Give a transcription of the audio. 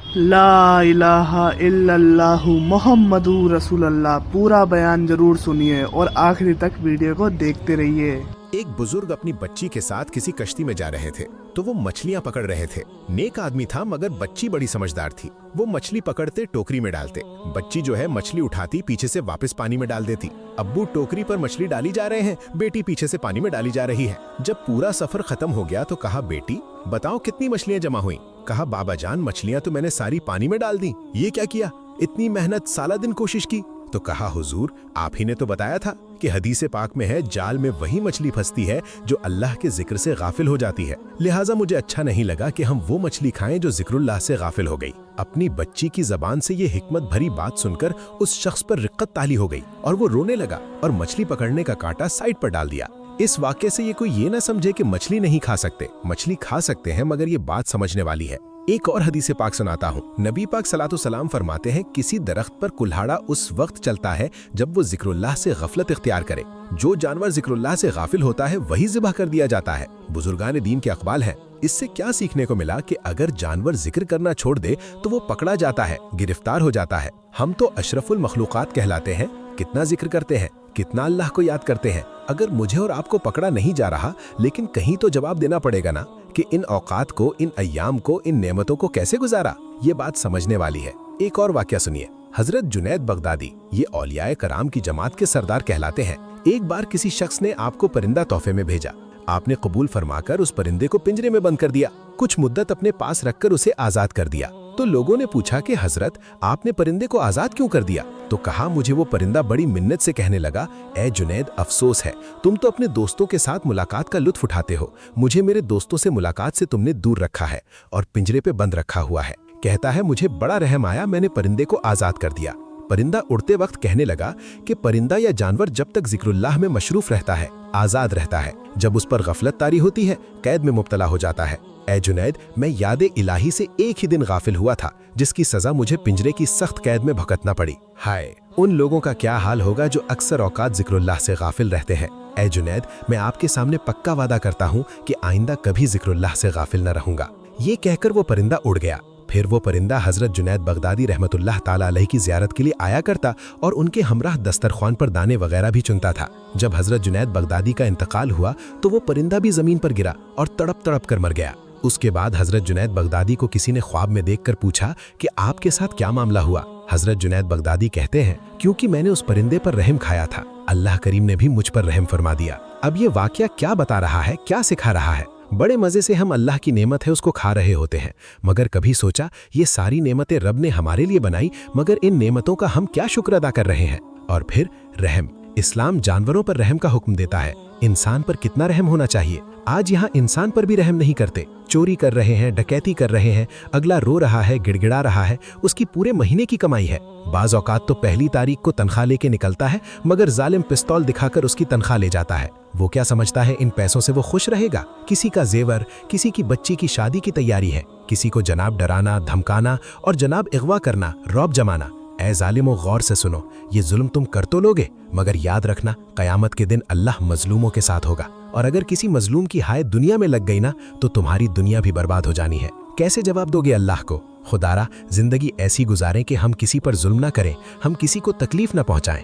ला इलाहा इल्लल्लाह मुहम्मदुर रसूलुल्लाह। पूरा बयान जरूर सुनिए और आखिरी तक वीडियो को देखते रहिए। एक बुजुर्ग अपनी बच्ची के साथ किसी कश्ती में जा रहे थे तो वो मछलियां पकड़ रहे थे। नेक आदमी था मगर बच्ची बड़ी समझदार थी। वो मछली पकड़ते टोकरी में डालते, बच्ची जो है मछली उठाती पीछे से वापस पानी में डाल देती। अब्बू टोकरी पर मछली डाली जा रहे हैं, बेटी पीछे से पानी में डाली जा रही है। जब पूरा सफर खत्म हो गया तो कहा, बेटी बताओ कितनी मछलियां जमा हुई? कहा, बाबा जान मछलियां तो मैंने सारी पानी में डाल दी। ये क्या किया? इतनी मेहनत, सारा दिन कोशिश की। तो कहा, हुजूर आप ही ने तो बताया था कि हदीस पाक में है, जाल में वही मछली फंसती है जो अल्लाह के जिक्र से गाफिल हो जाती है। लिहाजा मुझे अच्छा नहीं लगा कि हम वो मछली खाएं जो जिक्रुल्लाह से गाफिल हो गई। अपनी बच्ची की जबान से ये हिकमत भरी बात सुनकर उस शख्स पर रिक्कत ताली हो गई और वो रोने लगा और मछली पकड़ने का कांटा साइड पर डाल दिया। इस वाक्य से ये कोई ये ना समझे कि मछली नहीं खा सकते, मछली खा सकते हैं, मगर ये बात समझने वाली है। एक और हदीस पाक सुनाता हूँ। नबी पाक सलातो सलाम फरमाते हैं, किसी दरख्त पर कुल्हाड़ा उस वक्त चलता है जब वो जिक्रुल्लाह से गफलत इख्तियार करे। जो जानवर जिक्रुल्लाह से गाफिल होता है वही ज़िबह कर दिया जाता है। बुजुर्गान दीन के अक़वाल हैं। इससे क्या सीखने को मिला कि अगर जानवर जिक्र करना छोड़ दे तो वो पकड़ा जाता है, गिरफ्तार हो जाता है। हम तो अशरफुल मखलूक़ात कहलाते हैं, कितना जिक्र करते हैं, कितना अल्लाह को याद करते हैं। अगर मुझे और आपको पकड़ा नहीं जा रहा, लेकिन कहीं तो जवाब देना पड़ेगा ना कि इन औकात को, इन अय्याम को, इन नेमतों को कैसे गुजारा। ये बात समझने वाली है। एक और वाकया सुनिए। हजरत जुनैद बगदादी, ये औलियाए कराम की जमात के सरदार कहलाते हैं। एक बार किसी शख्स ने आपको परिंदा तोहफे में भेजा। आपने कबूल फरमाकर उस परिंदे को पिंजरे में बंद कर दिया। कुछ मुद्दत अपने पास रखकर उसे आजाद कर दिया। तो लोगों ने पूछा कि हजरत आपने परिंदे को आजाद क्यों कर दिया? तो कहा, मुझे वो परिंदा बड़ी मिन्नत से कहने लगा, ए जुनैद अफसोस है, तुम तो अपने दोस्तों के साथ मुलाकात का लुत्फ उठाते हो, मुझे मेरे दोस्तों से मुलाकात से तुमने दूर रखा है और पिंजरे पे बंद रखा हुआ है। कहता है, मुझे बड़ा रहम आया, मैंने परिंदे को आजाद कर दिया। परिंदा उड़ते वक्त कहने लगा कि परिंदा या जानवर जब तक जिक्रुल्लाह में मशरूफ रहता है, आजाद रहता है, जब उस पर गफलत तारी होती है, कैद में मुब्तला हो जाता है। ए जुनैद, मैं याद इलाही से एक ही दिन गाफिल हुआ था जिसकी सजा मुझे पिंजरे की सख्त कैद में भुगतना पड़ी। हाय, उन लोगों का क्या हाल होगा जो अक्सर औकात जिक्रुल्लाह से गाफिल रहते हैं। ए जुनैद, मैं आपके सामने पक्का वादा करता हूँ कि आइंदा कभी जिक्रुल्लाह से गाफिल न रहूंगा। ये कहकर वो परिंदा उड़ गया। फिर वो परिंदा हजरत जुनैद बगदादी रहमतुल्लाह ताला अलैह की ज़ियारत के लिए आया करता और उनके हमराह दस्तरख्वान पर दाने वगैरह भी चुनता था। जब हजरत जुनैद बगदादी का इंतकाल हुआ तो वो परिंदा भी ज़मीन पर गिरा और तड़प तड़प कर मर गया। उसके बाद हजरत जुनैद बगदादी को किसी ने ख्वाब में देखकर पूछा कि आपके साथ क्या मामला हुआ? हजरत जुनैद बगदादी कहते हैं, क्योंकि मैंने उस परिंदे पर रहम खाया था, अल्लाह करीम ने भी मुझ पर रहम फरमा दिया। अब ये वाकया क्या बता रहा है, क्या सिखा रहा है? बड़े मजे से हम अल्लाह की नेमत है उसको खा रहे होते हैं, मगर कभी सोचा ये सारी नेमतें रब ने हमारे लिए बनाई, मगर इन नेमतों का हम क्या शुक्र अदा कर रहे हैं? और फिर रहम, इस्लाम जानवरों पर रहम का हुक्म देता है, इंसान पर कितना रहम होना चाहिए। आज यहाँ इंसान पर भी रहम नहीं करते। चोरी कर रहे हैं, डकैती कर रहे हैं, अगला रो रहा है, गिड़गिड़ा रहा है, उसकी पूरे महीने की कमाई है। बाज़ औकात तो पहली तारीख को तनख्वाह लेके निकलता है, मगर जालिम पिस्तौल दिखाकर उसकी तनख्वाह ले जाता है। वो क्या समझता है इन पैसों से वो खुश रहेगा? किसी का जेवर, किसी की बच्ची की शादी की तैयारी है, किसी को जनाब डराना, धमकाना और जनाब अगवा करना, रौब जमाना। ऐ जालिमो, गौर से सुनो, ये जुल्म तुम कर तो लोगे, मगर याद रखना क़यामत के दिन अल्लाह मजलूमों के साथ होगा, और अगर किसी मजलूम की हाय दुनिया में लग गई ना तो तुम्हारी दुनिया भी बर्बाद हो जानी है। कैसे जवाब दोगे अल्लाह को? खुदारा जिंदगी ऐसी गुजारें कि हम किसी पर जुल्म ना करें, हम किसी को तकलीफ ना पहुंचाएं।